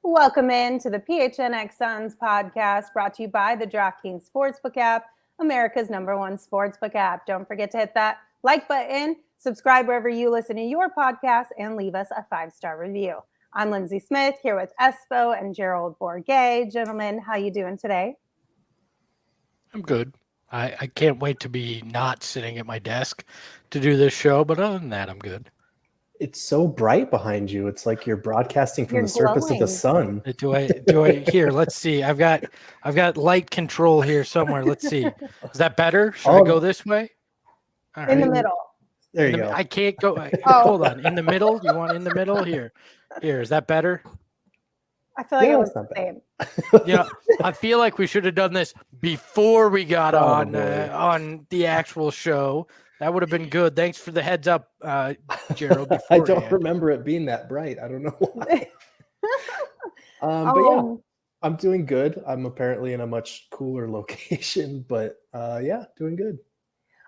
Welcome in to the PHNX Suns podcast, brought to you by the DraftKings Sportsbook app, America's #1 sportsbook app. Don't forget to hit that like button, subscribe wherever you listen to your podcast, and leave us a 5-star review. I'm Lindsay Smith here with Espo and Gerald Bourguet. Gentlemen, how you doing today? I'm good. I can't wait to be not sitting at my desk to do this show, but other than that, I'm good. It's so bright behind you. It's like you're broadcasting from the surface of the sun. Do I here? Let's see. I've got light control here somewhere. Let's see. Is that better? Should I go this way? All right. In the middle. There you go. I can't go. Hold on. In the middle? You want in the middle? Here. Is that better? I feel like it was the same. Yeah, I feel like we should have done this before we got on the actual show. That would have been good. Thanks for the heads up, Gerald. I don't remember it being that bright. I don't know why. But yeah, I'm doing good. I'm apparently in a much cooler location, but yeah, doing good.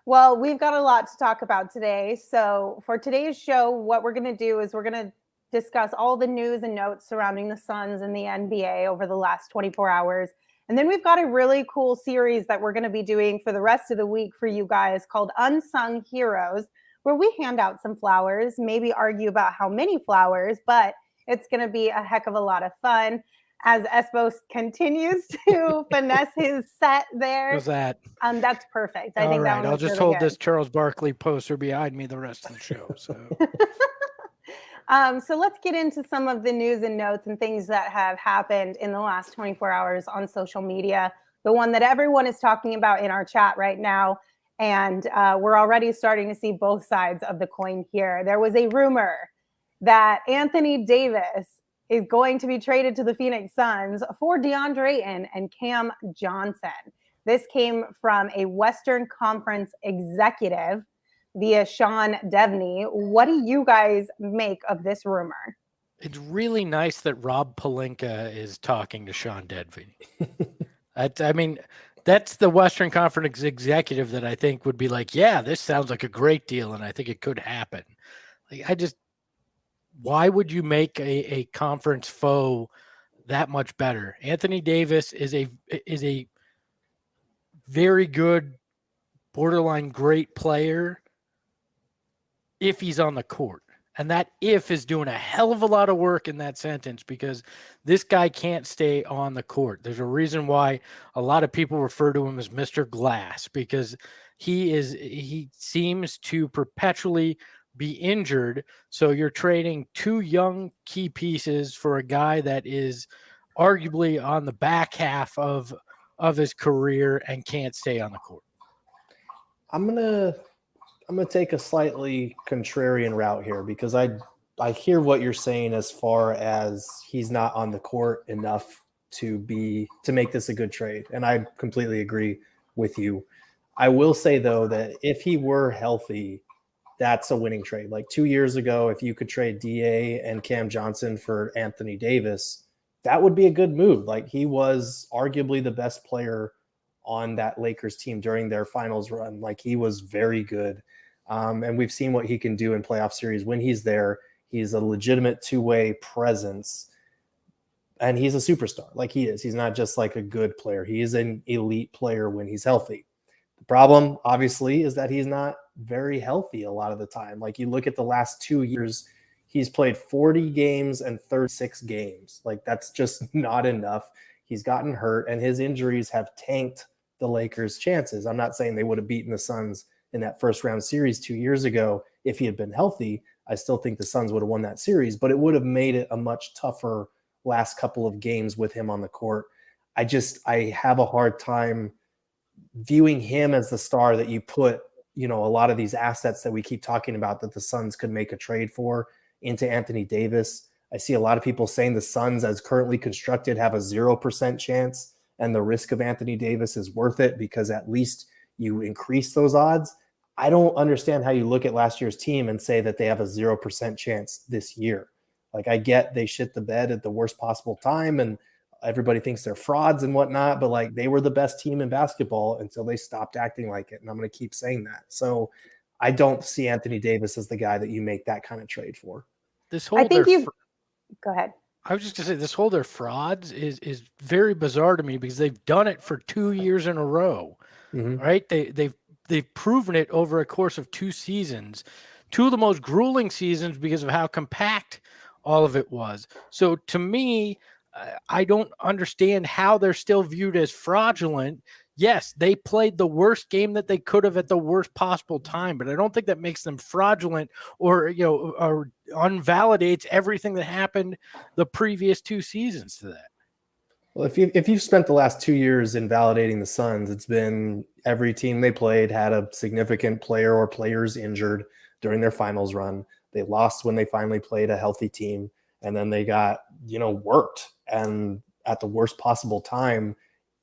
Well, we've got a lot to talk about today. So for today's show, what we're going to do is we're going to discuss all the news and notes surrounding the Suns and the NBA over the last 24 hours. And then we've got a really cool series that we're going to be doing for the rest of the week for you guys called Unsung Heroes, where we hand out some flowers, maybe argue about how many flowers, but it's going to be a heck of a lot of fun as Espo continues to finesse his set there. How's that? That's perfect. I think that I'll just hold this Charles Barkley poster behind me the rest of the show. So. So let's get into some of the news and notes and things that have happened in the last 24 hours on social media. The one that everyone is talking about in our chat right now. And we're already starting to see both sides of the coin here. There was a rumor that Anthony Davis is going to be traded to the Phoenix Suns for DeAndre Ayton and Cam Johnson. This came from a Western Conference executive via Sean Devney. What do you guys make of this rumor? It's really nice that Rob Pelinka is talking to Sean Devney. That's the Western Conference executive that I think would be like, yeah, this sounds like a great deal, and I think it could happen. Why would you make a conference foe that much better? Anthony Davis is a very good, borderline great player if he's on the court. And that if is doing a hell of a lot of work in that sentence, because this guy can't stay on the court. There's a reason why a lot of people refer to him as Mr. Glass, because he seems to perpetually be injured. So you're trading two young key pieces for a guy that is arguably on the back half of his career and can't stay on the court. I'm gonna take a slightly contrarian route here, because I hear what you're saying as far as he's not on the court enough to make this a good trade. And I completely agree with you. I will say though that if he were healthy, that's a winning trade. Like 2 years ago, if you could trade DA and Cam Johnson for Anthony Davis, that would be a good move. Like, he was arguably the best player on that Lakers team during their finals run. Like, he was very good. And we've seen what he can do in playoff series. When he's there, he's a legitimate two-way presence. And he's a superstar. Like, he is. He's not just like a good player. He is an elite player when he's healthy. The problem, obviously, is that he's not very healthy a lot of the time. Like you look at the last 2 years, he's played 40 games and 36 games. Like that's just not enough. He's gotten hurt, and his injuries have tanked the Lakers' chances. I'm not saying they would have beaten the Suns in that first round series 2 years ago if he had been healthy. I still think the Suns would have won that series, but it would have made it a much tougher last couple of games with him on the court. I have a hard time viewing him as the star that you put, a lot of these assets that we keep talking about that the Suns could make a trade for into Anthony Davis. I see a lot of people saying the Suns, as currently constructed, have a 0% chance, and the risk of Anthony Davis is worth it because at least you increase those odds. I don't understand how you look at last year's team and say that they have a 0% chance this year. Like, I get they shit the bed at the worst possible time and everybody thinks they're frauds and whatnot, but like they were the best team in basketball until they stopped acting like it. And I'm going to keep saying that. So I don't see Anthony Davis as the guy that you make that kind of trade for. I think go ahead. I was just going to say, this whole they're frauds is very bizarre to me because they've done it for 2 years in a row, right? They've proven it over a course of 2 seasons, 2 of the most grueling seasons because of how compact all of it was. So to me, I don't understand how they're still viewed as fraudulent. Yes, they played the worst game that they could have at the worst possible time, but I don't think that makes them fraudulent or unvalidates everything that happened the previous 2 seasons to that. Well, if you've spent the last 2 years invalidating the Suns, it's been every team they played had a significant player or players injured during their finals run. They lost when they finally played a healthy team, and then they got, worked and at the worst possible time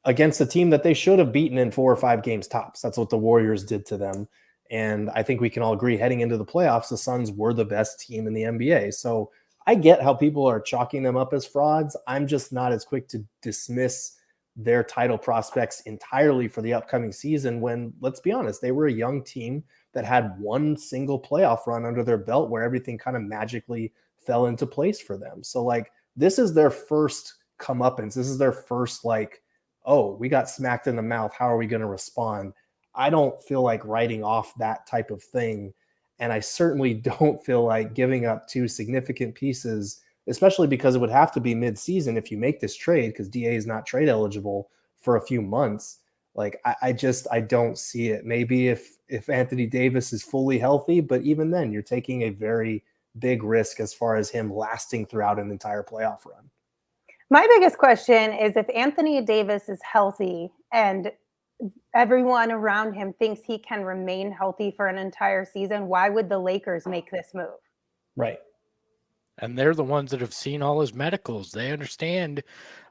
against a team that they should have beaten in 4 or 5 games tops. That's what the Warriors did to them. And I think we can all agree heading into the playoffs, the Suns were the best team in the NBA. So I get how people are chalking them up as frauds. I'm just not as quick to dismiss their title prospects entirely for the upcoming season when, let's be honest, they were a young team that had one single playoff run under their belt where everything kind of magically fell into place for them. So like, this is their first comeuppance. This is their first oh, we got smacked in the mouth. How are we going to respond? I don't feel like writing off that type of thing. And I certainly don't feel like giving up 2 significant pieces, especially because it would have to be mid-season if you make this trade because DA is not trade eligible for a few months. Like, I don't see it. Maybe if Anthony Davis is fully healthy, but even then you're taking a very big risk as far as him lasting throughout an entire playoff run. My biggest question is if Anthony Davis is healthy and everyone around him thinks he can remain healthy for an entire season, why would the Lakers make this move? Right. And they're the ones that have seen all his medicals. They understand,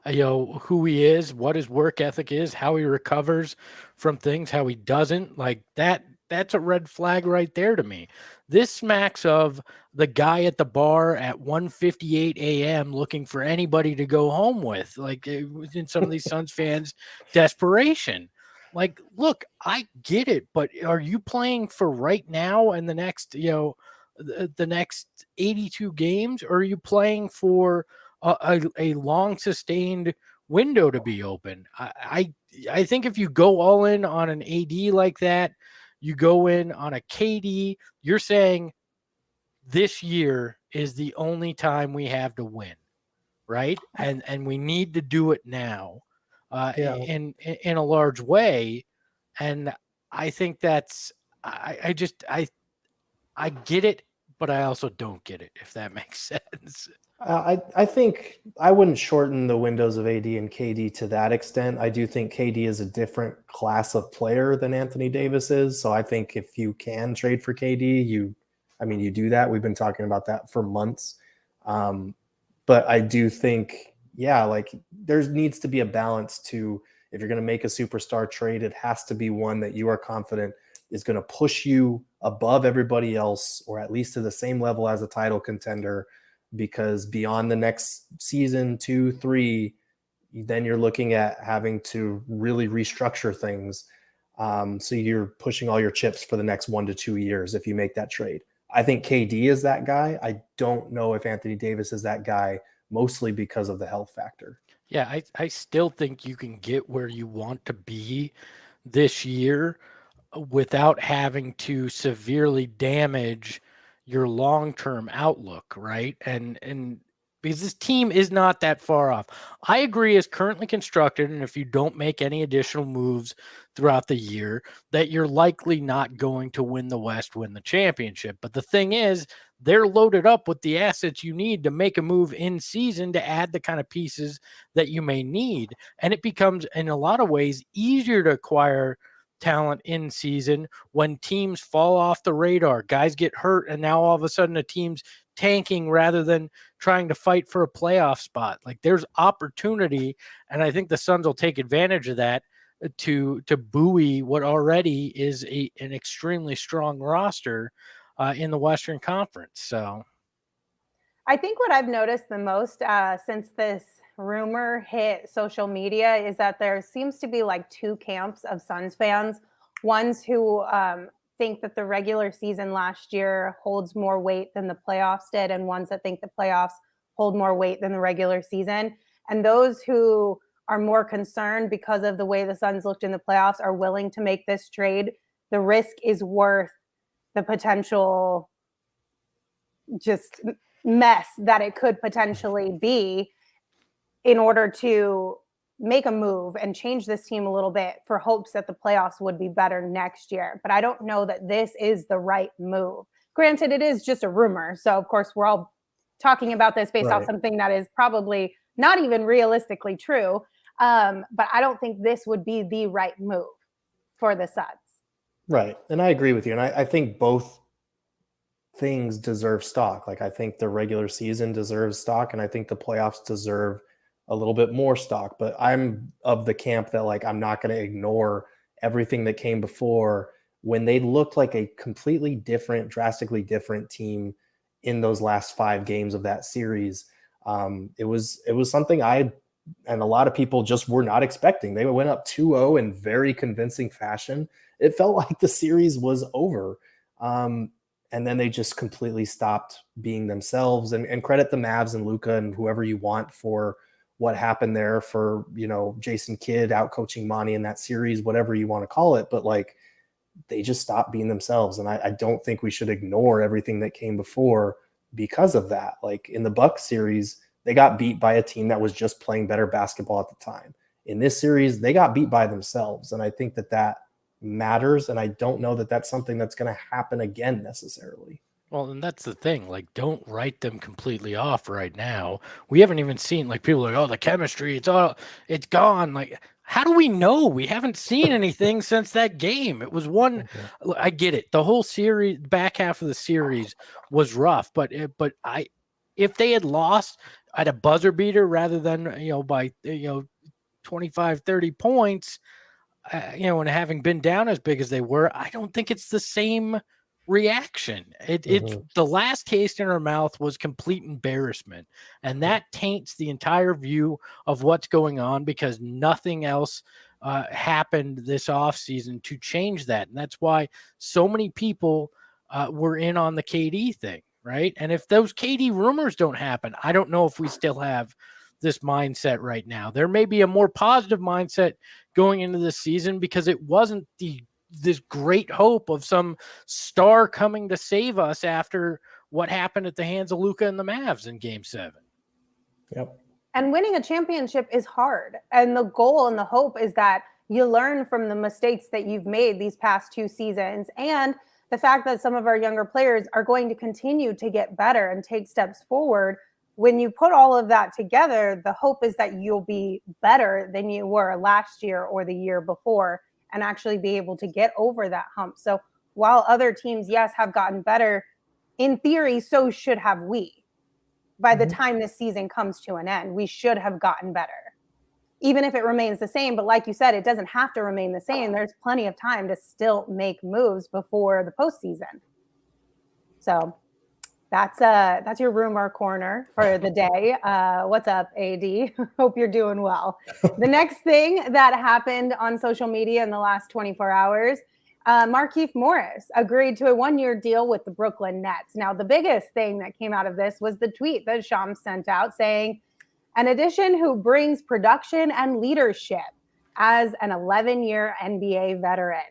who he is, what his work ethic is, how he recovers from things, how he doesn't. Like that. That's a red flag right there to me. This smacks of the guy at the bar at 1:58 a.m. looking for anybody to go home with, like in some of these Suns fans' desperation. Like, look, I get it, but are you playing for right now and the next, the next 82 games, or are you playing for a long sustained window to be open? I think if you go all in on an AD like that, you go in on a KD, you're saying this year is the only time we have to win, right? And we need to do it now in a large way. And I think that's I get it, but I also don't get it, if that makes sense. I think I wouldn't shorten the windows of AD and KD to that extent. I do think KD is a different class of player than Anthony Davis is. So I think if you can trade for KD, you do that. We've been talking about that for months. But I do think, there needs to be a balance to, if you're going to make a superstar trade, it has to be one that you are confident is going to push you above everybody else, or at least to the same level as a title contender. Because beyond the next season, 2, 3, then you're looking at having to really restructure things. So you're pushing all your chips for the next 1 to 2 years if you make that trade. I think KD is that guy. I don't know if Anthony Davis is that guy, mostly because of the health factor. Yeah, I still think you can get where you want to be this year without having to severely damage your long-term outlook, right? And because this team is not that far off. I agree, as currently constructed, and if you don't make any additional moves throughout the year, that you're likely not going to win the West, win the championship. But the thing is, they're loaded up with the assets you need to make a move in season to add the kind of pieces that you may need. And it becomes, in a lot of ways, easier to acquire talent in season when teams fall off the radar, guys get hurt, and now all of a sudden a team's tanking rather than trying to fight for a playoff spot. Like, there's opportunity, and I think the Suns will take advantage of that to buoy what already is an extremely strong roster in the Western Conference. So I think what I've noticed the most since this rumor hit social media is that there seems to be like two camps of Suns fans. Ones who think that the regular season last year holds more weight than the playoffs did, and ones that think the playoffs hold more weight than the regular season. And those who are more concerned because of the way the Suns looked in the playoffs are willing to make this trade. The risk is worth the potential just mess that it could potentially be in order to make a move and change this team a little bit for hopes that the playoffs would be better next year. But I don't know that this is the right move. Granted, it is just a rumor. So, of course, we're all talking about this based off something that is probably not even realistically true. But I don't think this would be the right move for the Suns. Right. And I agree with you. And I think both things deserve stock. Like, I think the regular season deserves stock, and I think the playoffs deserve a little bit more stock. But I'm of the camp that, like, I'm not going to ignore everything that came before when they looked like a completely different, drastically different team in those last 5 games of that series. It was something I and a lot of people just were not expecting. They went up 2-0 in very convincing fashion. It felt like the series was over. And then they just completely stopped being themselves, and credit the Mavs and Luka and whoever you want for what happened there, for, you know, Jason Kidd out coaching Monty in that series, whatever you want to call it. But, like, they just stopped being themselves. And I don't think we should ignore everything that came before because of that. Like, in the Bucks series, they got beat by a team that was just playing better basketball at the time. In this series, they got beat by themselves. And I think that matters. And I don't know that that's something that's going to happen again necessarily. Well, and that's the thing. Like, don't write them completely off right now. We haven't even seen, like, people are like, oh, the chemistry, it's gone. Like, how do we know? We haven't seen anything since that game. It was one. Okay. I get it. The whole series, back half of the series was rough, but if they had lost at a buzzer beater rather than, by 25, 30 points, and having been down as big as they were, I don't think it's the same reaction. It's the last taste in our mouth was complete embarrassment, and that taints the entire view of what's going on, because nothing else happened this offseason to change that. And that's why so many people were in on the KD thing, right? And if those KD rumors don't happen, I don't know if we still have this mindset right now. There may be a more positive mindset going into this season because it wasn't this great hope of some star coming to save us after what happened at the hands of Luka and the Mavs in Game 7. Yep. And winning a championship is hard. And the goal and the hope is that you learn from the mistakes that you've made these past 2 seasons, and the fact that some of our younger players are going to continue to get better and take steps forward. When you put all of that together, the hope is that you'll be better than you were last year or the year before, and actually be able to get over that hump. So while other teams, yes, have gotten better, in theory, so should have we. By the time this season comes to an end, we should have gotten better, even if it remains the same. But like you said, it doesn't have to remain the same. There's plenty of time to still make moves before the postseason. So that's your rumor corner for the day. What's up, AD? Hope you're doing well. The next thing that happened on social media in the last 24 hours, Markieff Morris agreed to a 1-year deal with the Brooklyn Nets. Now, the biggest thing that came out of this was the tweet that Shams sent out saying, an addition who brings production and leadership as an 11-year NBA veteran.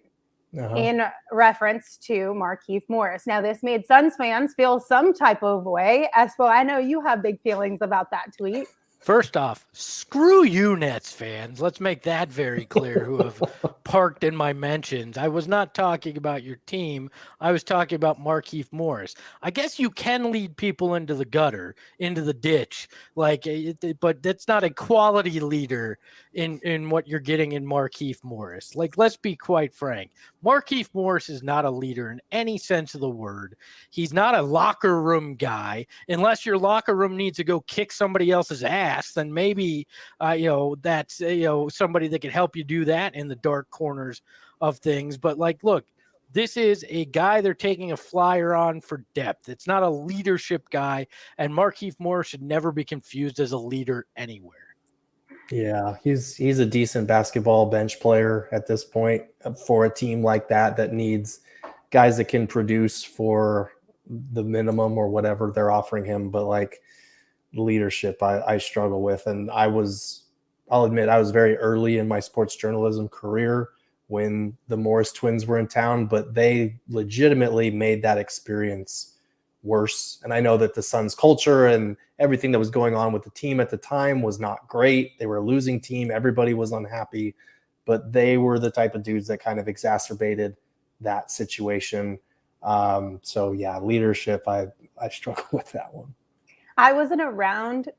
in reference to Markieff Morris. Now, this made Suns fans feel some type of way. Espo, I know you have big feelings about that tweet. First off, screw you, Nets fans. Let's make that very clear, who have parked in my mentions. I was not talking about your team. I was talking about Markieff Morris. I guess you can lead people into the gutter, into the ditch, but that's not a quality leader in what you're getting in Markieff Morris. Like, let's be quite frank. Markieff Morris is not a leader in any sense of the word. He's not a locker room guy, unless your locker room needs to go kick somebody else's ass. Then maybe that's somebody that can help you do that in the dark corners of things. But look, this is a guy they're taking a flyer on for depth. It's not a leadership guy, and Markieff Morris should never be confused as a leader anywhere. Yeah, he's a decent basketball bench player at this point for a team like that needs guys that can produce for the minimum or whatever they're offering him. But leadership I struggle with, and I'll admit I was very early in my sports journalism career when the Morris twins were in town, but they legitimately made that experience worse. And I know that the Suns culture and everything that was going on with the team at the time was not great. They were a losing team, everybody was unhappy, but they were the type of dudes that kind of exacerbated that situation. So yeah, leadership, I struggle with that one. I wasn't around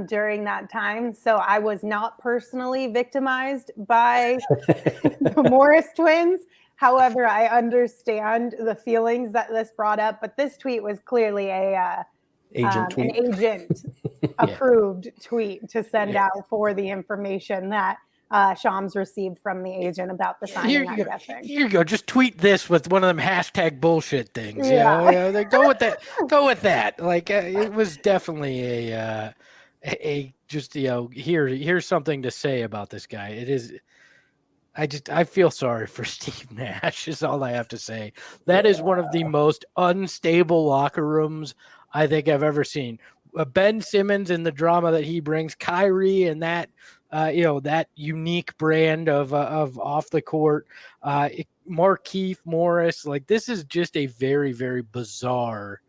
during that time, so I was not personally victimized by the Morris twins. However, I understand the feelings that this brought up, but this tweet was clearly an agent approved tweet to send out for the information that Shams received from the agent about the signing. Here you go. Just tweet this with one of them hashtag bullshit things. Go with that. Go with that. It was definitely here's something to say about this guy. It is. I feel sorry for Steve Nash is all I have to say. That is one of the most unstable locker rooms I think I've ever seen. Ben Simmons and the drama that he brings, Kyrie and that. That unique brand of off the court, Markieff Morris, this is just a very, very bizarre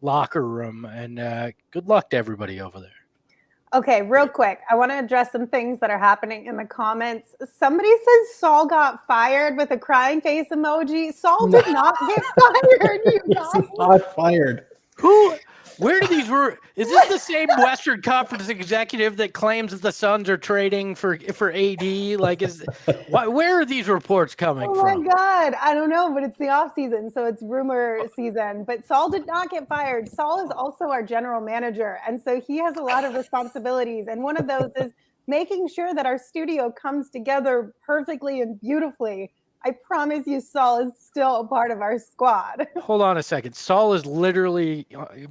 locker room, and good luck to everybody over there. Okay, real quick, I want to address some things that are happening in the comments. Somebody says Saul got fired with a crying face emoji. Saul did not get fired. He's not fired. Where do these is this the same Western Conference executive that claims that the Suns are trading for AD? Where are these reports coming from? Oh my God, I don't know, but it's the off season, so it's rumor season. But Saul did not get fired. Saul is also our general manager, and so he has a lot of responsibilities, and one of those is making sure that our studio comes together perfectly and beautifully. I promise you, Saul is still a part of our squad. Hold on a second. Saul is literally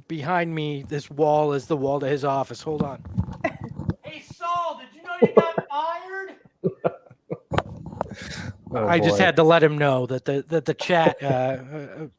behind me. This wall is the wall to his office. Hold on. Hey, Saul, did you know you got fired? I just had to let him know that the chat had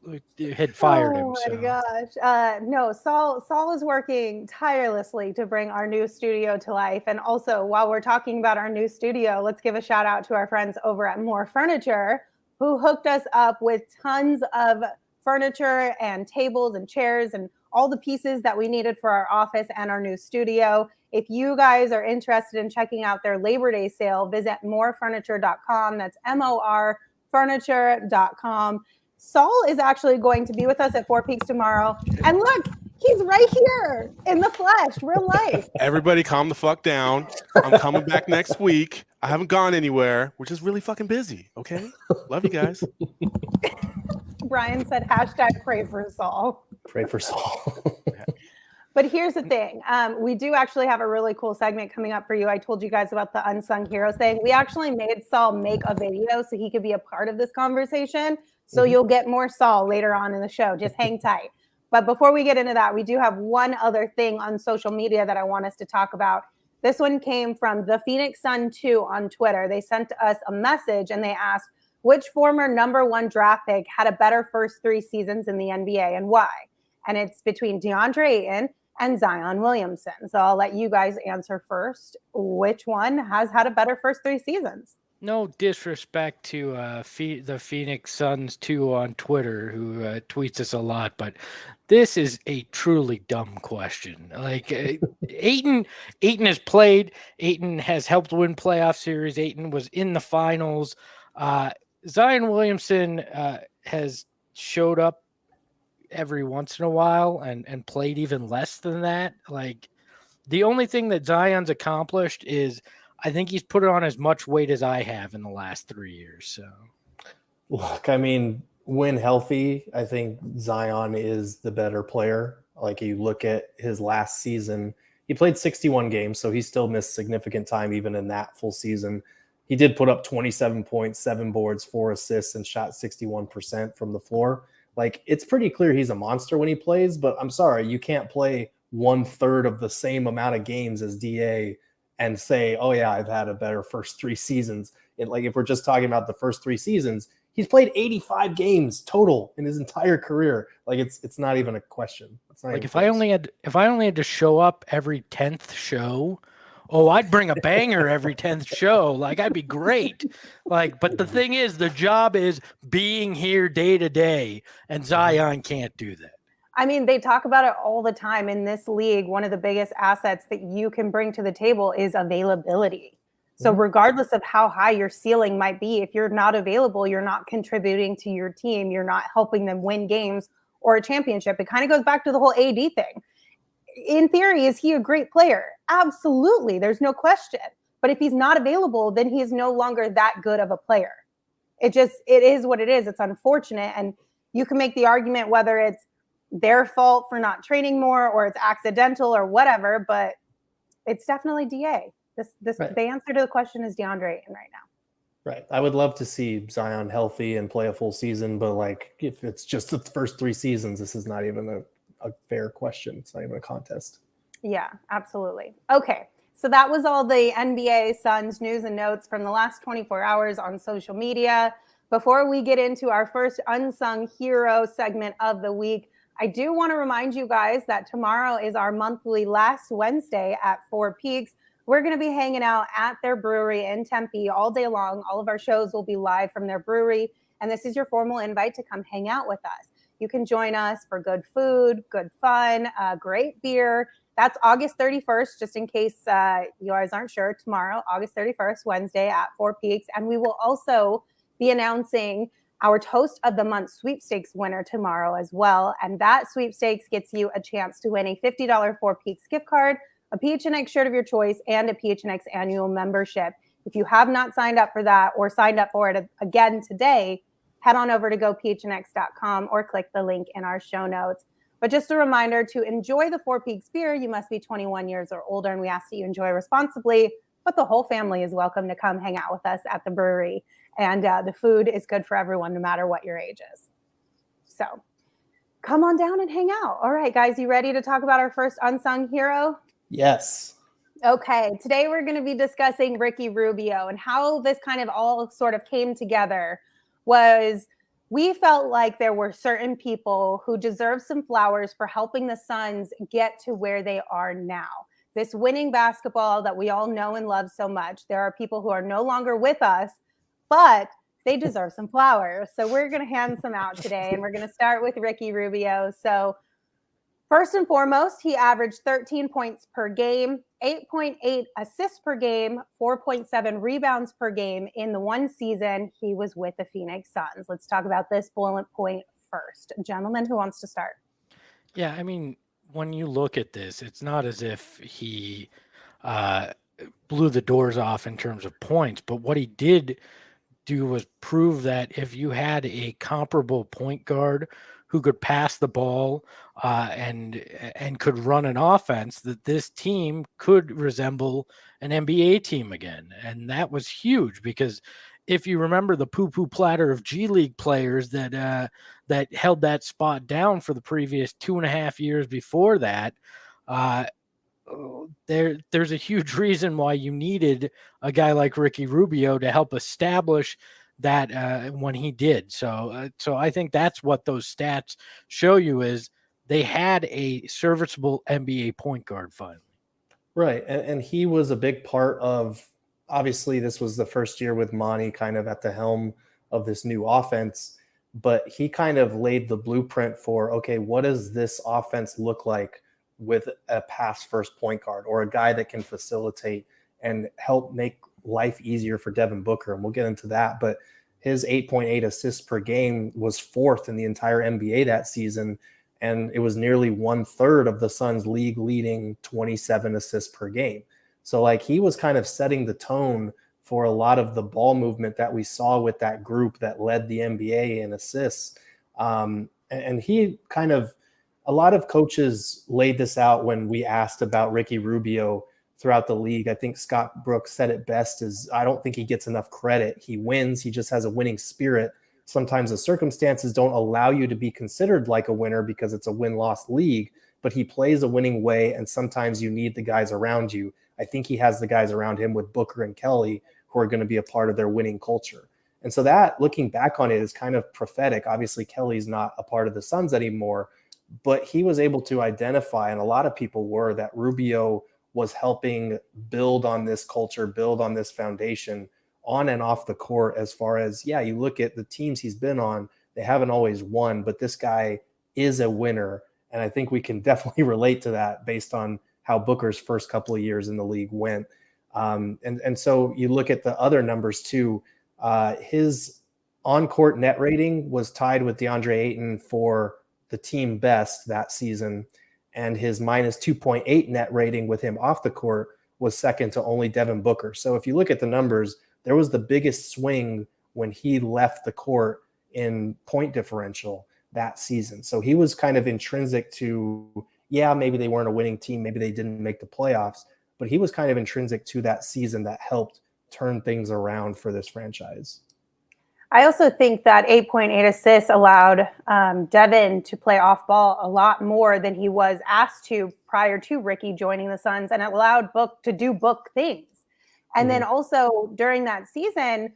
fired him. Oh my gosh! No, Saul is working tirelessly to bring our new studio to life. And also, while we're talking about our new studio, let's give a shout out to our friends over at More Furniture, who hooked us up with tons of furniture and tables and chairs and all the pieces that we needed for our office and our new studio. If you guys are interested in checking out their Labor Day sale, visit morefurniture.com. That's MOR furniture.com. Saul is actually going to be with us at Four Peaks tomorrow. And look, he's right here in the flesh, real life. Everybody calm the fuck down. I'm coming back next week. I haven't gone anywhere. We're just really fucking busy, okay? Love you guys. Brian said, hashtag pray for Saul. Pray for Saul. But here's the thing. We do actually have a really cool segment coming up for you. I told you guys about the unsung heroes thing. We actually made Saul make a video so he could be a part of this conversation. So you'll get more Saul later on in the show. Just hang tight. But before we get into that, we do have one other thing on social media that I want us to talk about. This one came from the Phoenix Sun 2 on Twitter. They sent us a message and they asked, which former #1 draft pick had a better first 3 seasons in the NBA and why? And it's between DeAndre Ayton and Zion Williamson. So I'll let you guys answer first. Which one has had a better first 3 seasons? No disrespect to the Phoenix Suns too on Twitter, who tweets us a lot, but this is a truly dumb question. Like Ayton has played. Ayton has helped win playoff series. Ayton was in the finals. Zion Williamson has showed up every once in a while and played even less than that. Like the only thing that Zion's accomplished is I think he's put on as much weight as I have in the last 3 years. So, look, I mean, when healthy, I think Zion is the better player. Like you look at his last season, he played 61 games, so he still missed significant time even in that full season. He did put up 27 points, 7 boards, 4 assists, and shot 61% from the floor. Like it's pretty clear he's a monster when he plays, but I'm sorry, you can't play 1/3 of the same amount of games as DA and say, oh yeah, I've had a better first 3 seasons. Like if we're just talking about the first 3 seasons, he's played 85 games total in his entire career. Like it's not even a question. It's not like even if close. I only had to show up every 10th show, oh, I'd bring a banger every 10th show. Like I'd be great. Like, but the thing is, the job is being here day to day, and Zion can't do that. I mean, they talk about it all the time in this league. One of the biggest assets that you can bring to the table is availability. So regardless of how high your ceiling might be, if you're not available, you're not contributing to your team, you're not helping them win games or a championship. It kind of goes back to the whole AD thing. In theory, is he a great player? Absolutely. There's no question. But if he's not available, then he's no longer that good of a player. It is what it is. It's unfortunate. And you can make the argument whether it's their fault for not training more or it's accidental or whatever, but it's definitely DA. Right. The answer to the question is DeAndre Ayton right now. Right. I would love to see Zion healthy and play a full season, but like if it's just the first 3 seasons, this is not even a fair question. It's not even a contest. Yeah, absolutely. Okay. So that was all the NBA Suns news and notes from the last 24 hours on social media. Before we get into our first unsung hero segment of the week, I do want to remind you guys that tomorrow is our monthly last Wednesday at Four Peaks. We're going to be hanging out at their brewery in Tempe all day long. All of our shows will be live from their brewery, and this is your formal invite to come hang out with us. You can join us for good food, good fun, great beer. That's August 31st, just in case you guys aren't sure. Tomorrow, August 31st, Wednesday at Four Peaks. And we will also be announcing our Toast of the Month sweepstakes winner tomorrow as well. And that sweepstakes gets you a chance to win a $50 Four Peaks gift card, a PHNX shirt of your choice, and a PHNX annual membership. If you have not signed up for that or signed up for it again today, head on over to gophnx.com or click the link in our show notes. But just a reminder, to enjoy the Four Peaks beer, you must be 21 years or older, and we ask that you enjoy responsibly. But the whole family is welcome to come hang out with us at the brewery. And the food is good for everyone, no matter what your age is. So come on down and hang out. All right, guys, you ready to talk about our first unsung hero? Yes. Okay, today we're going to be discussing Ricky Rubio, and how this kind of all sort of came together was we felt like there were certain people who deserve some flowers for helping the Suns get to where they are now. This winning basketball that we all know and love so much. There are people who are no longer with us, but they deserve some flowers. So we're going to hand some out today, and we're going to start with Ricky Rubio. So first and foremost, he averaged 13 points per game, 8.8 assists per game, 4.7 rebounds per game in the one season he was with the Phoenix Suns. Let's talk about this bullet point first. Gentlemen, who wants to start? Yeah, I mean, when you look at this, it's not as if he blew the doors off in terms of points, but what he did do was prove that if you had a comparable point guard who could pass the ball and could run an offense, that this team could resemble an NBA team again. And that was huge, because if you remember the poo-poo platter of G League players that held that spot down for the previous 2.5 years before that, there's a huge reason why you needed a guy like Ricky Rubio to help establish that when he did. So I think that's what those stats show you, is they had a serviceable NBA point guard finally. Right. And he was a big part of obviously this was the first year with Monty kind of at the helm of this new offense, but he kind of laid the blueprint for, okay, what does this offense look like with a pass first point guard or a guy that can facilitate and help make life easier for Devin Booker. And we'll get into that, but his 8.8 assists per game was fourth in the entire NBA that season. And it was nearly 1/3 of the Suns' league leading 27 assists per game. So like he was kind of setting the tone for a lot of the ball movement that we saw with that group that led the NBA in assists. And he kind of, a lot of coaches laid this out when we asked about Ricky Rubio throughout the league. I think Scott Brooks said it best is, I don't think he gets enough credit. He wins. He just has a winning spirit. Sometimes the circumstances don't allow you to be considered like a winner because it's a win-loss league, but he plays a winning way, and sometimes you need the guys around you. I think he has the guys around him with Booker and Kelly who are going to be a part of their winning culture. And so that, looking back on it, is kind of prophetic. Obviously, Kelly's not a part of the Suns anymore, but he was able to identify, and a lot of people were, that Rubio was helping build on this culture, build on this foundation on and off the court. As far as, yeah, you look at the teams he's been on, they haven't always won, but this guy is a winner. And I think we can definitely relate to that based on how Booker's first couple of years in the league went. And so you look at the other numbers too. His on-court net rating was tied with DeAndre Ayton for the team best that season. And his minus 2.8 net rating with him off the court was second to only Devin Booker. So if you look at the numbers, there was the biggest swing when he left the court in point differential that season. So he was kind of intrinsic to, yeah, maybe they weren't a winning team, maybe they didn't make the playoffs, but he was kind of intrinsic to that season that helped turn things around for this franchise. I also think that 8.8 assists allowed Devin to play off ball a lot more than he was asked to prior to Ricky joining the Suns, and it allowed Book to do Book things. And then also during that season,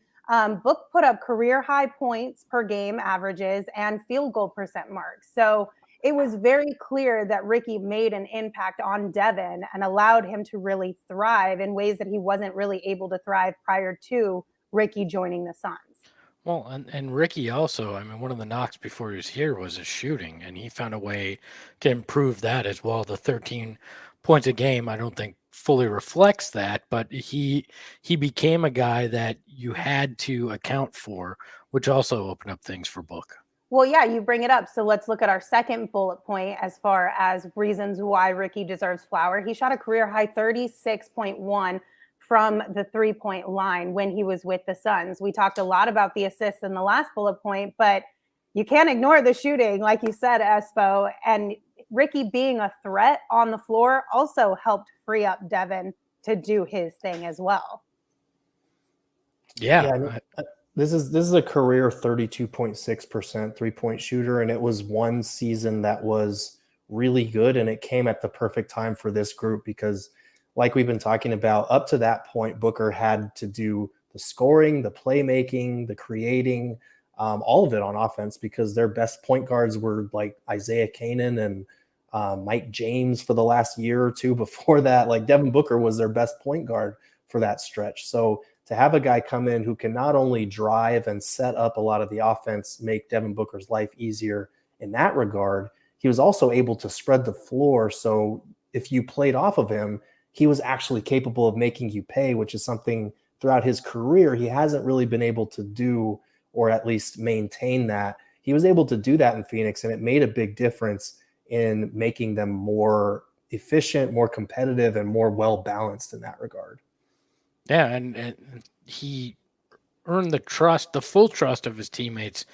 Book put up career high points per game averages and field goal percent marks. So it was very clear that Ricky made an impact on Devin and allowed him to really thrive in ways that he wasn't really able to thrive prior to Ricky joining the Suns. Well, and Ricky also, I mean, one of the knocks before he was here was his shooting, and he found a way to improve that as well. The 13 points a game, I don't think fully reflects that, but he became a guy that you had to account for, which also opened up things for Book. Well, yeah, you bring it up. So let's look at our second bullet point as far as reasons why Ricky deserves flower. He shot a career high 36.1 from the three-point line when he was with the Suns. We talked a lot about the assists in the last bullet point, but you can't ignore the shooting, like you said, Espo. And Ricky being a threat on the floor also helped free up Devin to do his thing as well. Yeah. This is a career 32.6% three-point shooter, and it was one season that was really good, and it came at the perfect time for this group because, like we've been talking about, up to that point, Booker had to do the scoring, the playmaking, the creating, all of it on offense because their best point guards were like Isaiah Canaan and Mike James for the last year or two before that. Like Devin Booker was their best point guard for that stretch. So to have a guy come in who can not only drive and set up a lot of the offense, make Devin Booker's life easier in that regard, he was also able to spread the floor. So if you played off of him, he was actually capable of making you pay, which is something throughout his career he hasn't really been able to do, or at least maintain that. He was able to do that in Phoenix, and it made a big difference in making them more efficient, more competitive, and more well-balanced in that regard. Yeah, and he earned the full trust of his teammates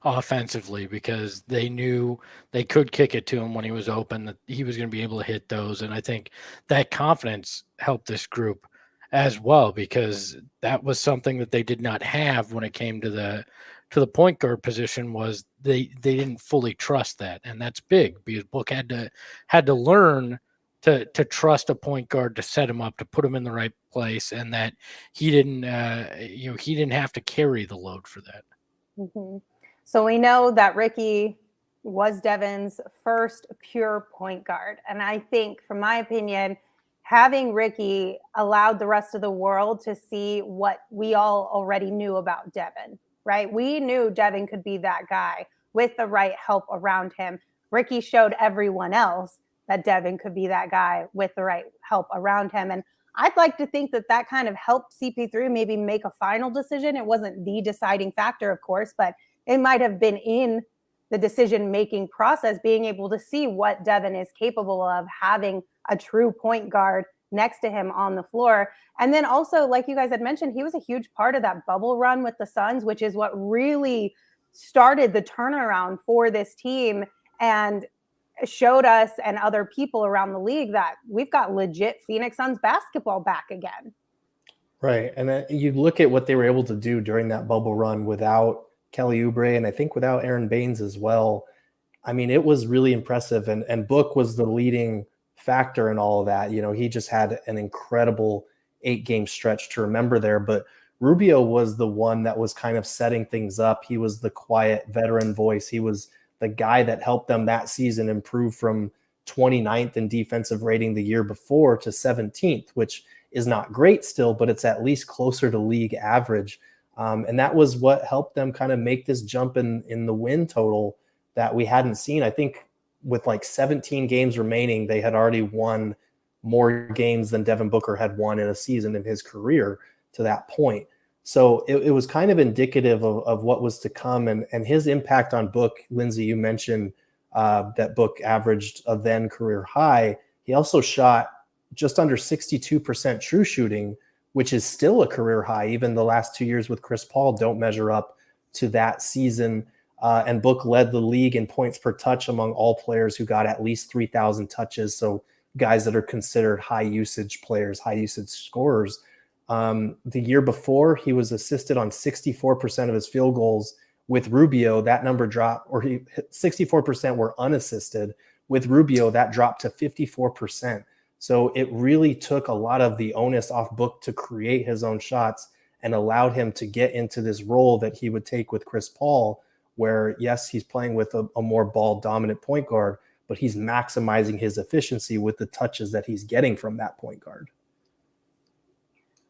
offensively because they knew they could kick it to him when he was open, that he was going to be able to hit those. And I think that confidence helped this group as well because that was something that they did not have when it came to the point guard position. Was they didn't fully trust that, and that's big because Book had to learn to trust a point guard, to set him up, to put him in the right place, and that he didn't have to carry the load for that. Mm-hmm. So we know that Ricky was Devin's first pure point guard. And I think, from my opinion, having Ricky allowed the rest of the world to see what we all already knew about Devin, right? We knew Devin could be that guy with the right help around him. Ricky showed everyone else that Devin could be that guy with the right help around him. And I'd like to think that that kind of helped CP3 maybe make a final decision. It wasn't the deciding factor, of course, but it might have been in the decision-making process, being able to see what Devin is capable of, having a true point guard next to him on the floor. And then also, like you guys had mentioned, he was a huge part of that bubble run with the Suns, which is what really started the turnaround for this team and showed us and other people around the league that we've got legit Phoenix Suns basketball back again. Right. And then you look at what they were able to do during that bubble run without Kelly Oubre, and I think without Aaron Baines as well. I mean, it was really impressive. And Book was the leading factor in all of that. You know, he just had an incredible 8-game stretch to remember there. But Rubio was the one that was kind of setting things up. He was the quiet veteran voice. He was the guy that helped them that season improve from 29th in defensive rating the year before to 17th, which is not great still, but it's at least closer to league average. And that was what helped them kind of make this jump in the win total that we hadn't seen. I think with like 17 games remaining, they had already won more games than Devin Booker had won in a season in his career to that point. So it was kind of indicative of what was to come, and his impact on Book. Lindsay, you mentioned that Book averaged a then career high. He also shot just under 62% true shooting, which is still a career high. Even the last 2 years with Chris Paul don't measure up to that season. And Book led the league in points per touch among all players who got at least 3,000 touches. So guys that are considered high usage players, high usage scorers. The year before, he was assisted on 64% of his field goals. With Rubio, that number dropped, or 64% were unassisted. With Rubio, that dropped to 54%. So it really took a lot of the onus off Book to create his own shots and allowed him to get into this role that he would take with Chris Paul, where, yes, he's playing with a more ball-dominant point guard, but he's maximizing his efficiency with the touches that he's getting from that point guard.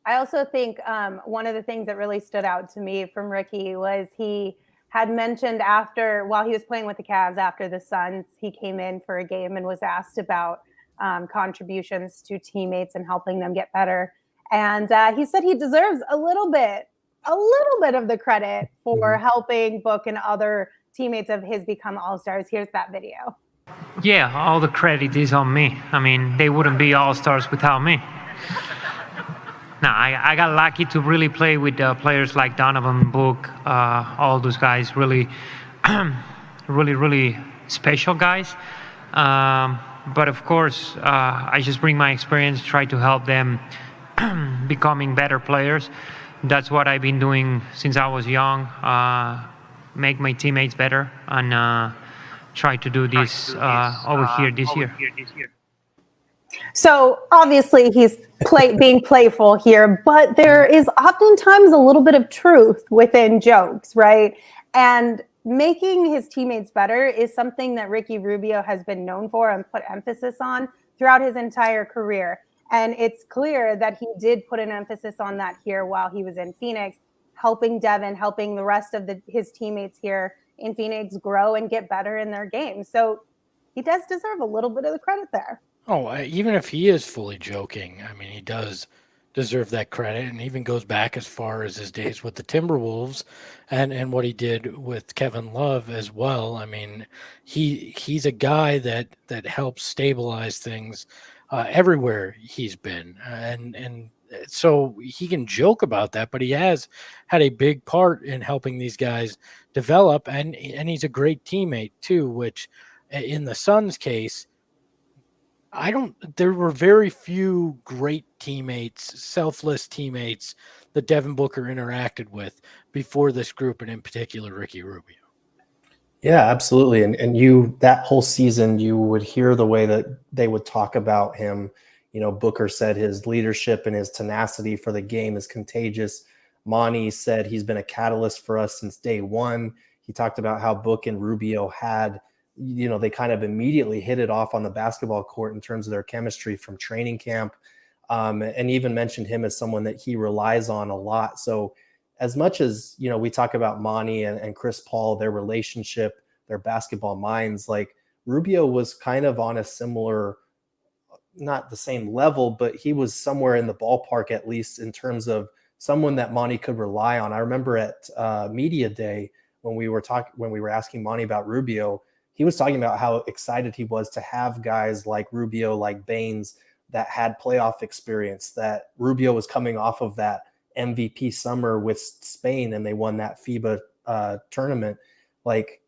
I also think one of the things that really stood out to me from Ricky was he had mentioned while he was playing with the Cavs after the Suns, he came in for a game and was asked about contributions to teammates and helping them get better. And he said he deserves a little bit of the credit for helping Book and other teammates of his become all-stars. Here's that video. Yeah, all the credit is on me. I mean, they wouldn't be all-stars without me. No, I got lucky to really play with players like Donovan, Book, all those guys, really, really special guys. But of course, I just bring my experience, try to help them becoming better players. That's what I've been doing since I was young, make my teammates better, and try to do this over here this year. So obviously he's being playful here, but there is oftentimes a little bit of truth within jokes, right? And making his teammates better is something that Ricky Rubio has been known for and put emphasis on throughout his entire career. And it's clear that he did put an emphasis on that here while he was in Phoenix, helping Devin, helping the rest of his teammates here in Phoenix grow and get better in their game. So he does deserve a little bit of the credit there. Oh, even if he is fully joking, I mean, he does deserve that credit, and even goes back as far as his days with the Timberwolves and what he did with Kevin Love as well. I mean, he's a guy that helps stabilize things everywhere he's been, and so he can joke about that, but he has had a big part in helping these guys develop, and he's a great teammate too, which in the Suns case, there were very few great teammates, selfless teammates that Devin Booker interacted with before this group, and in particular, Ricky Rubio. Yeah, absolutely. And that whole season, you would hear the way that they would talk about him. You know, Booker said his leadership and his tenacity for the game is contagious. Monty said he's been a catalyst for us since day one. He talked about how Book and Rubio had they kind of immediately hit it off on the basketball court in terms of their chemistry from training camp, and even mentioned him as someone that he relies on a lot. So as much as, we talk about Monty and Chris Paul, their relationship, their basketball minds, like Rubio was kind of on a similar, not the same level, but he was somewhere in the ballpark, at least in terms of someone that Monty could rely on. I remember at media day when we were asking Monty about Rubio, he was talking about how excited he was to have guys like Rubio, like Baines, that had playoff experience, that Rubio was coming off of that MVP summer with Spain and they won that FIBA tournament. Like,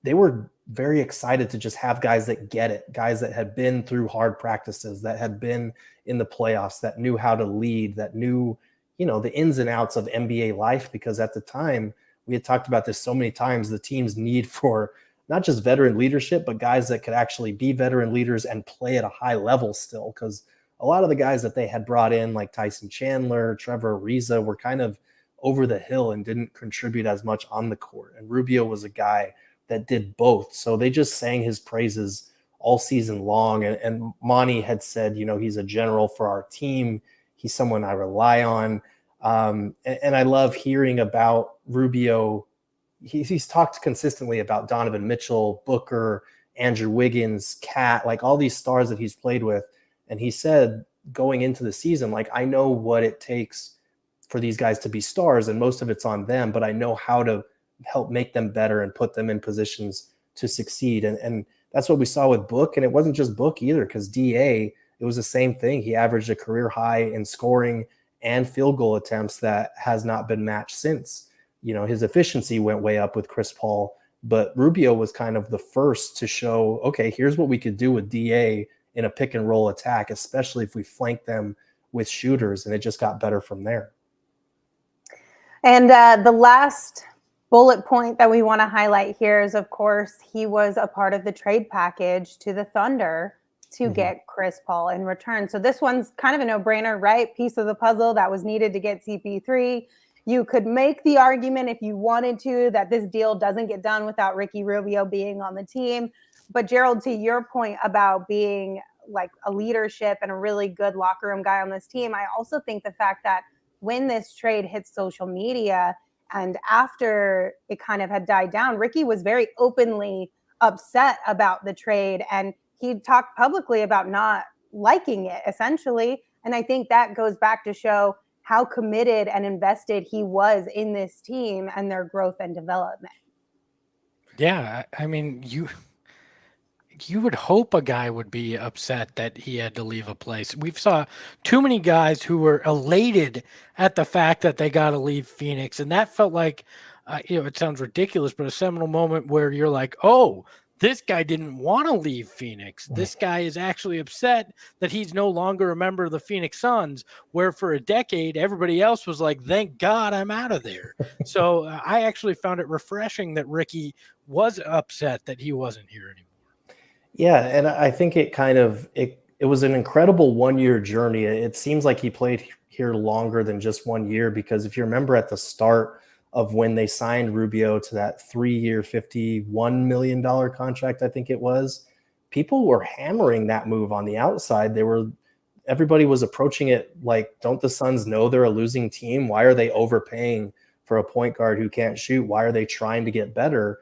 they were very excited to just have guys that get it, guys that had been through hard practices, that had been in the playoffs, that knew how to lead, that knew, the ins and outs of NBA life. Because at the time, we had talked about this so many times, the team's need for not just veteran leadership, but guys that could actually be veteran leaders and play at a high level still. Because a lot of the guys that they had brought in, like Tyson Chandler, Trevor Ariza, were kind of over the hill and didn't contribute as much on the court. And Rubio was a guy that did both. So they just sang his praises all season long. And Monty had said, he's a general for our team. He's someone I rely on. And I love hearing about Rubio. He's talked consistently about Donovan Mitchell, Booker, Andrew Wiggins, Cat, like all these stars that he's played with. And he said going into the season, like, I know what it takes for these guys to be stars, and most of it's on them, but I know how to help make them better and put them in positions to succeed. And that's what we saw with Book. And it wasn't just Book either, because DA, it was the same thing. He averaged a career high in scoring and field goal attempts that has not been matched since. His efficiency went way up with Chris Paul, but Rubio was kind of the first to show, okay, here's what we could do with DA in a pick and roll attack, especially if we flank them with shooters. And it just got better from there. And the last bullet point that we want to highlight here is, of course, he was a part of the trade package to the Thunder to get Chris Paul in return. So this one's kind of a no-brainer, right? Piece of the puzzle that was needed to get CP3. You could make the argument, if you wanted to, that this deal doesn't get done without Ricky Rubio being on the team. But Gerald, to your point about being like a leadership and a really good locker room guy on this team, I also think the fact that when this trade hit social media and after it kind of had died down, Ricky was very openly upset about the trade, and he talked publicly about not liking it, essentially. And I think that goes back to show how committed and invested he was in this team and their growth and development. Yeah, I mean, you would hope a guy would be upset that he had to leave a place. We've saw too many guys who were elated at the fact that they got to leave Phoenix. And that felt like, it sounds ridiculous, but a seminal moment where you're like, oh, this guy didn't want to leave Phoenix. This guy is actually upset that he's no longer a member of the Phoenix Suns, where for a decade, everybody else was like, thank God I'm out of there. So I actually found it refreshing that Ricky was upset that he wasn't here anymore. Yeah, and I think it was an incredible 1-year journey. It seems like he played here longer than just 1 year, because if you remember at the start of when they signed Rubio to that 3-year, $51 million contract, I think it was, people were hammering that move on the outside. Everybody was approaching it like, don't the Suns know they're a losing team? Why are they overpaying for a point guard who can't shoot? Why are they trying to get better?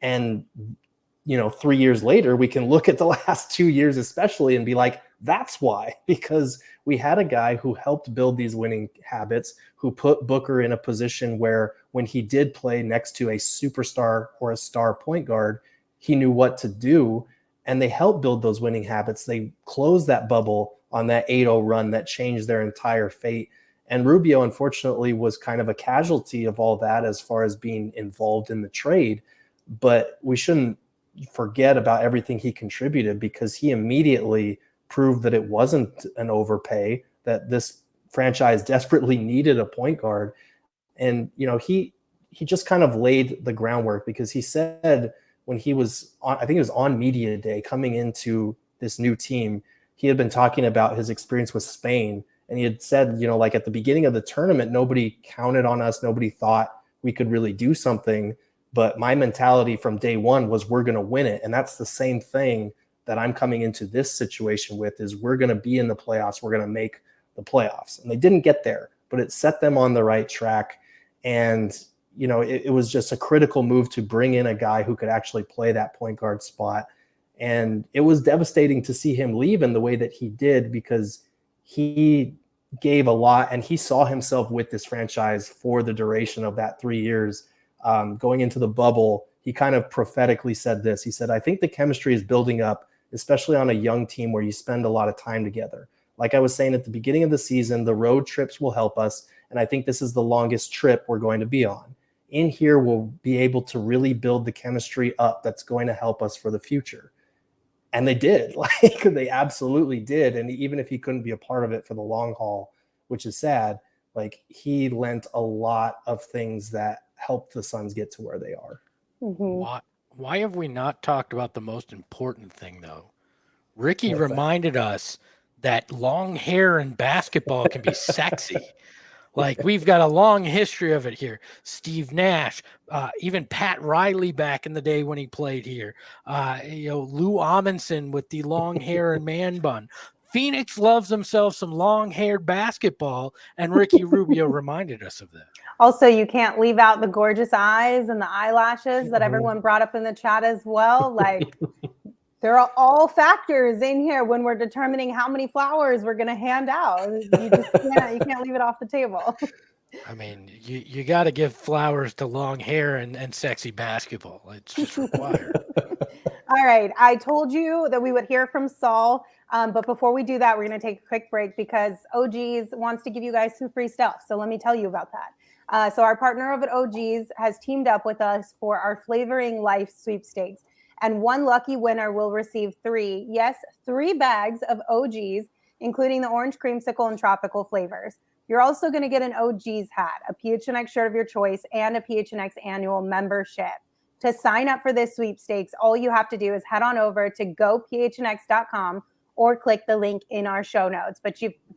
And 3 years later, we can look at the last 2 years especially and be like, that's why, because we had a guy who helped build these winning habits, who put Booker in a position where when he did play next to a superstar or a star point guard, he knew what to do, and they helped build those winning habits. They closed that bubble on that 8-0 run that changed their entire fate. And Rubio, unfortunately, was kind of a casualty of all that as far as being involved in the trade. But we shouldn't forget about everything he contributed, because he immediately proved that it wasn't an overpay, that this franchise desperately needed a point guard. And, he just kind of laid the groundwork, because he said when he was on, I think it was on media day coming into this new team, he had been talking about his experience with Spain. And he had said, like at the beginning of the tournament, nobody counted on us. Nobody thought we could really do something. But my mentality from day one was we're going to win it. And that's the same thing that I'm coming into this situation with, is we're going to be in the playoffs. We're going to make the playoffs. And they didn't get there, but it set them on the right track. And, you know, it was just a critical move to bring in a guy who could actually play that point guard spot. And it was devastating to see him leave in the way that he did, because he gave a lot and he saw himself with this franchise for the duration of that 3 years. Going into the bubble, he kind of prophetically said this. He said, I think the chemistry is building up, especially on a young team where you spend a lot of time together. Like I was saying at the beginning of the season, the road trips will help us. And I think this is the longest trip we're going to be on. In here, we'll be able to really build the chemistry up that's going to help us for the future. And they did. Like, they absolutely did. And even if he couldn't be a part of it for the long haul, which is sad, like, he lent a lot of things that helped the Suns get to where they are. Mm-hmm. Why have we not talked about the most important thing, though? Ricky reminded us that long hair in basketball can be sexy. Like, we've got a long history of it here. Steve Nash, even Pat Riley back in the day when he played here. Lou Amundsen with the long hair and man bun. Phoenix loves themselves some long-haired basketball, and Ricky Rubio reminded us of that. Also, you can't leave out the gorgeous eyes and the eyelashes that everyone brought up in the chat as well. Like, there are all factors in here when we're determining how many flowers we're going to hand out. You can't leave it off the table. I mean, you got to give flowers to long hair and sexy basketball. It's just required. All right. I told you that we would hear from Saul. But before we do that, we're going to take a quick break because OGs wants to give you guys some free stuff. So let me tell you about that. So our partner over at OGs has teamed up with us for our Flavoring Life sweepstakes. And one lucky winner will receive three bags of OGs, including the orange creamsicle and tropical flavors. You're also going to get an OGs hat, a PHNX shirt of your choice, and a PHNX annual membership. To sign up for this sweepstakes, all you have to do is head on over to gophnx.com or click the link in our show notes. But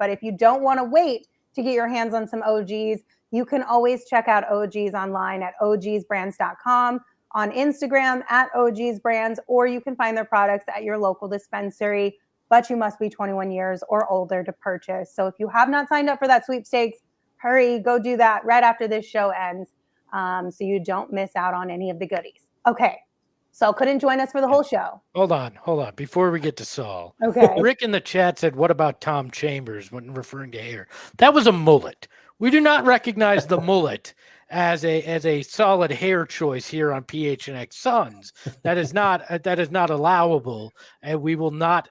if you don't want to wait to get your hands on some OGs, you can always check out OGs online at ogsbrands.com, on Instagram at ogsbrands, or you can find their products at your local dispensary, but you must be 21 years or older to purchase. So if you have not signed up for that sweepstakes, hurry, go do that right after this show ends, so you don't miss out on any of the goodies. Okay. Saul couldn't join us for the whole show. Hold on. Before we get to Saul. Okay. Rick in the chat said, what about Tom Chambers when referring to hair? That was a mullet. We do not recognize the mullet as a solid hair choice here on PHNX Suns. That is not allowable, and we will not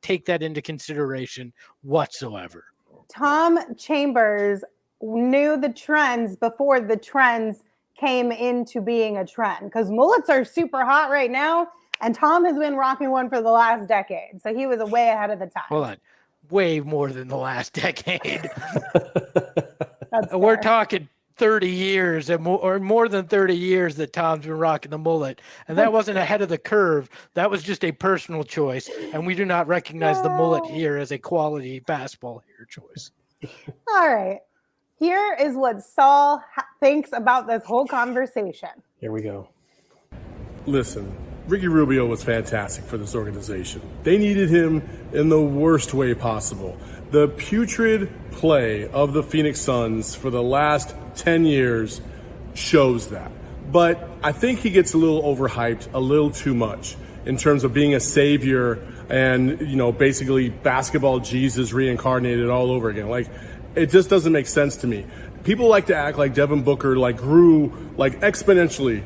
take that into consideration whatsoever. Tom Chambers knew the trends before the trends came into being a trend, because mullets are super hot right now, and Tom has been rocking one for the last decade, so he was way ahead of the time. Hold on, way more than the last decade. fair. We're talking 30 years or more than 30 years that Tom's been rocking the mullet, and that wasn't ahead of the curve. That was just a personal choice, and we do not recognize the mullet here as a quality basketball hair choice. All right. Here is what Saul thinks about this whole conversation. Here we go. Listen, Ricky Rubio was fantastic for this organization. They needed him in the worst way possible. The putrid play of the Phoenix Suns for the last 10 years shows that. But I think he gets a little overhyped, a little too much in terms of being a savior and, basically basketball Jesus reincarnated all over again. Like, it just doesn't make sense to me. People like to act like Devin Booker grew exponentially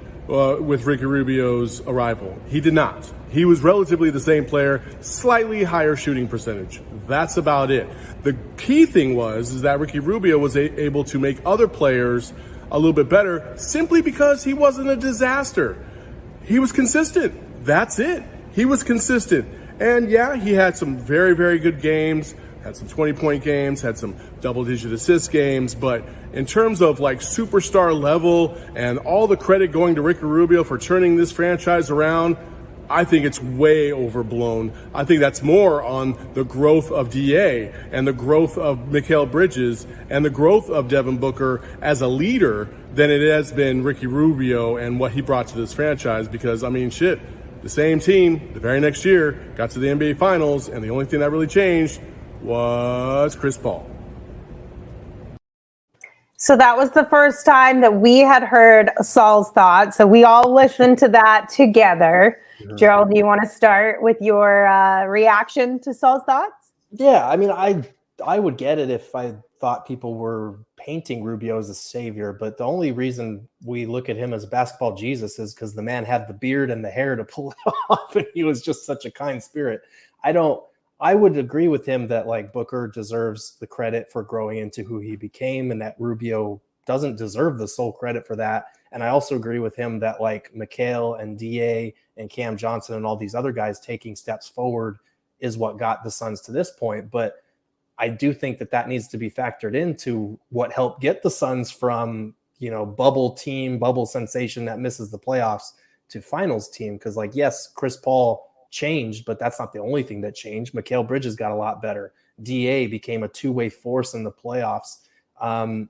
with Ricky Rubio's arrival. He did not. He was relatively the same player, slightly higher shooting percentage. That's about it. The key thing is that Ricky Rubio was able to make other players a little bit better simply because he wasn't a disaster. He was consistent. That's it. He was consistent. And yeah, he had some very, very good games. Had some 20-point games, had some double-digit assist games, but in terms of superstar level and all the credit going to Ricky Rubio for turning this franchise around, I think it's way overblown. I think that's more on the growth of DA and the growth of Mikal Bridges and the growth of Devin Booker as a leader than it has been Ricky Rubio and what he brought to this franchise. Because, I mean, shit, the same team the very next year got to the NBA Finals, and the only thing that really changed was Chris Paul. So that was the first time that we had heard Saul's thoughts. So we all listened to that together. Gerald, do you want to start with your reaction to Saul's thoughts? Yeah, I mean, I would get it if I thought people were painting Rubio as a savior, but the only reason we look at him as basketball Jesus is because the man had the beard and the hair to pull it off, and he was just such a kind spirit. I would agree with him that like Booker deserves the credit for growing into who he became, and that Rubio doesn't deserve the sole credit for that. And I also agree with him that like Mikal and DA and Cam Johnson and all these other guys taking steps forward is what got the Suns to this point. But I do think that needs to be factored into what helped get the Suns from, bubble team, bubble sensation that misses the playoffs to finals team. Because like, yes, Chris Paul changed, but that's not the only thing that changed. Mikal Bridges got a lot better. DA became a two-way force in the playoffs. And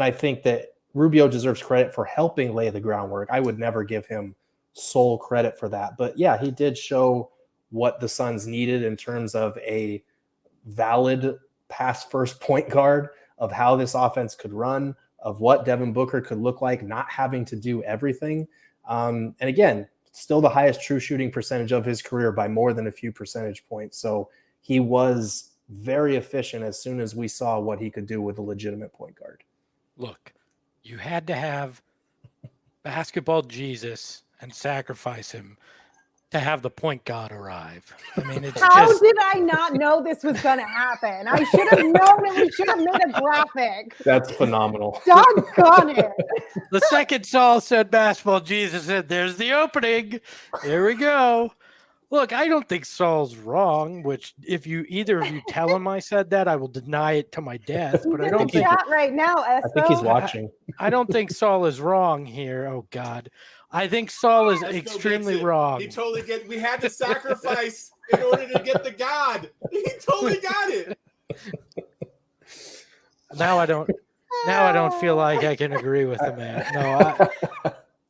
I think that Rubio deserves credit for helping lay the groundwork. I would never give him sole credit for that. But yeah, he did show what the Suns needed in terms of a valid pass first point guard, of how this offense could run, of what Devin Booker could look like, not having to do everything. And again, still the highest true shooting percentage of his career by more than a few percentage points. So he was very efficient as soon as we saw what he could do with a legitimate point guard. Look, you had to have basketball Jesus and sacrifice him to have the point guard arrive. I mean, it's How just... did I not know this was going to happen? I should have known it. We should have made a graphic. That's phenomenal. Doggone it. The second Saul said basketball Jesus said, there's the opening. There we go. Look, I don't think Saul's wrong, which if either of you tell him I said that, I will deny it to my death. But I don't think chat right now, Espo. I think he's watching. I don't think Saul is wrong here. Oh God. I think Saul is extremely wrong. He totally we had to sacrifice in order to get the God. He totally got it. Now I don't feel like I can agree with the man. No,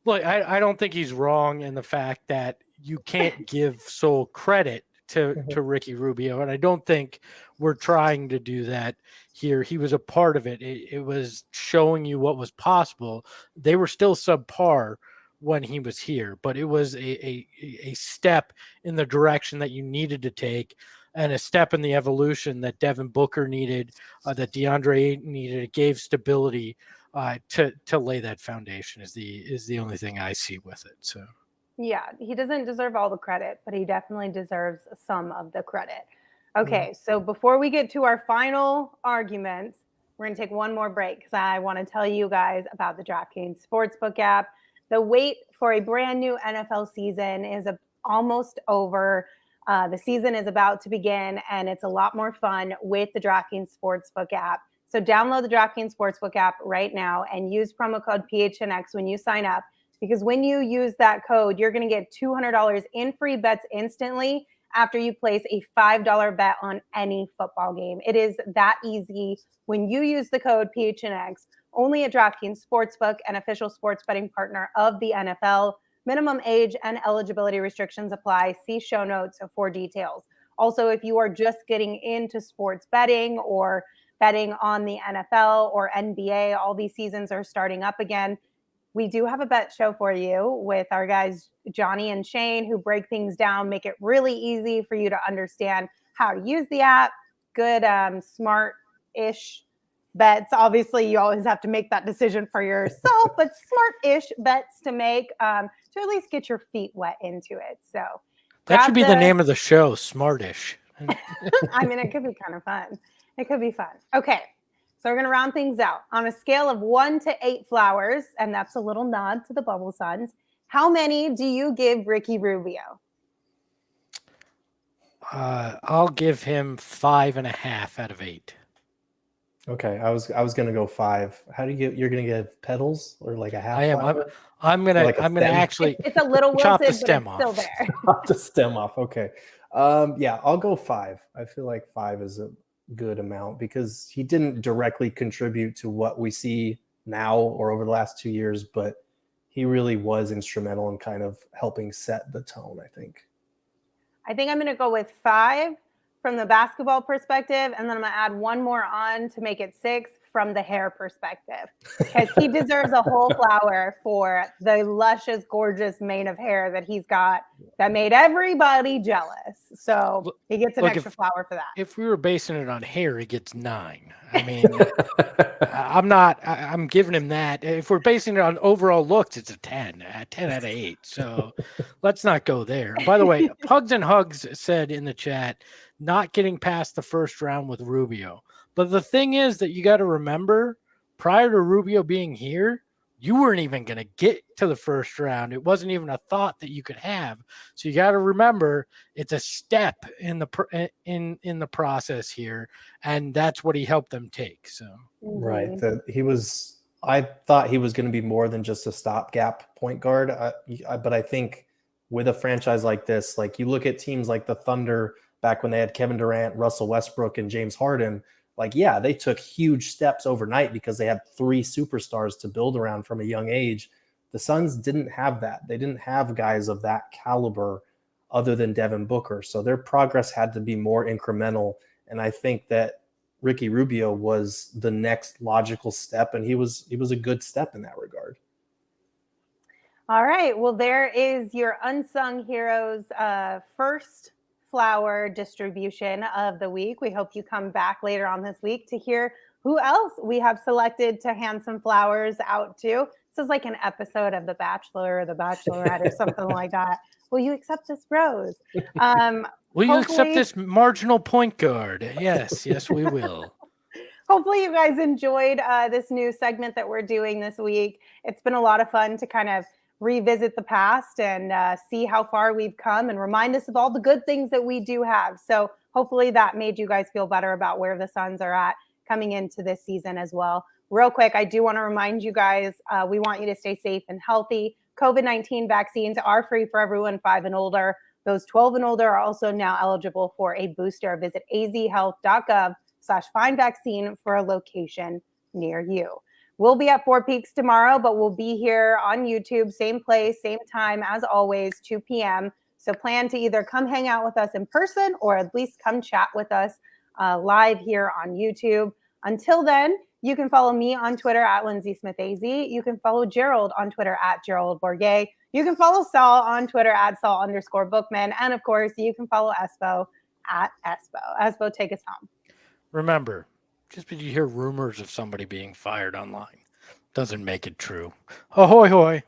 look, I don't think he's wrong in the fact that you can't give sole credit to Ricky Rubio, and I don't think we're trying to do that here. He was a part of it. It was showing you what was possible. They were still subpar when he was here, but it was a step in the direction that you needed to take, and a step in the evolution that Devin Booker needed, that DeAndre needed. It gave stability to lay that foundation is the only thing I see with it. So yeah, he doesn't deserve all the credit, but he definitely deserves some of the credit. Okay, so before we get to our final arguments, we're going to take one more break because I want to tell you guys about the DraftKings Sportsbook app. The wait for a brand new NFL season is almost over. The season is about to begin, and it's a lot more fun with the DraftKings Sportsbook app. So download the DraftKings Sportsbook app right now and use promo code PHNX when you sign up, because when you use that code, you're going to get $200 in free bets instantly after you place a $5 bet on any football game. It is that easy when you use the code PHNX. Only at DraftKings Sportsbook, an official sports betting partner of the NFL. Minimum age and eligibility restrictions apply. See show notes for details. Also, if you are just getting into sports betting or betting on the NFL or NBA, all these seasons are starting up again. We do have a bet show for you with our guys, Johnny and Shane, who break things down, make it really easy for you to understand how to use the app. Good, smart-ish bets. Obviously, you always have to make that decision for yourself, but smart-ish bets to make to at least get your feet wet into it. So that should be the name of the show, Smartish. I mean, it could be kind of fun. It could be fun. Okay, so we're going to round things out. On a scale of 1 to 8 flowers, and that's a little nod to the Bubble Suns, how many do you give Ricky Rubio? I'll give him 5.5 out of 8. Okay, I was gonna go 5. How do you get? You're gonna give petals or like a half? I am. flower? I'm gonna Like a I'm gonna stem? actually It's a little chop the wilted, but stem it's still off. there. Chop the stem off. Okay. Yeah, I'll go 5. I feel like 5 is a good amount because he didn't directly contribute to what we see now or over the last 2 years, but he really was instrumental in kind of helping set the tone, I think. I think I'm going to go with 5 from the basketball perspective, and then I'm going to add one more on to make it 6 from the hair perspective, because he deserves a whole flower for the luscious, gorgeous mane of hair that he's got that made everybody jealous. So he gets an extra flower for that. If we were basing it on hair, he gets 9. I mean, I'm giving him that. If we're basing it on overall looks, it's a 10 out of 8. So let's not go there. By the way, Pugs and Hugs said in the chat, not getting past the first round with Rubio. But the thing is that you got to remember, prior to Rubio being here, you weren't even going to get to the first round. It wasn't even a thought that you could have. So you got to remember, it's a step in the in the process here, and that's what he helped them take. So right, that he was. I thought he was going to be more than just a stopgap point guard, but I think with a franchise like this, like you look at teams like the Thunder back when they had Kevin Durant, Russell Westbrook, and James Harden. Like, yeah, they took huge steps overnight because they had 3 superstars to build around from a young age. The Suns didn't have that. They didn't have guys of that caliber other than Devin Booker. So their progress had to be more incremental. And I think that Ricky Rubio was the next logical step, and he was a good step in that regard. All right. Well, there is your unsung heroes first flower distribution of the week. We hope you come back later on this week to hear who else we have selected to hand some flowers out to. This is like an episode of The Bachelor or The Bachelorette or something like that. Will you accept this rose? Will you accept this marginal point guard? Yes, we will. Hopefully you guys enjoyed this new segment that we're doing this week. It's been a lot of fun to kind of revisit the past and see how far we've come and remind us of all the good things that we do have. So hopefully that made you guys feel better about where the Suns are at coming into this season as well. Real quick, I do want to remind you guys, we want you to stay safe and healthy. COVID-19 vaccines are free for everyone 5 and older. Those 12 and older are also now eligible for a booster. Visit azhealth.gov/findvaccine for a location near you. We'll be at Four Peaks tomorrow, but we'll be here on YouTube, same place, same time as always, 2 p.m. So plan to either come hang out with us in person or at least come chat with us live here on YouTube. Until then, you can follow me on Twitter at LindsaySmithAZ. You can follow Gerald on Twitter at Gerald Bourget. You can follow Saul on Twitter at Saul_Bookman. And of course, you can follow Espo at Espo. Espo, take us home. Remember, just because you hear rumors of somebody being fired online doesn't make it true. Ahoy, hoy.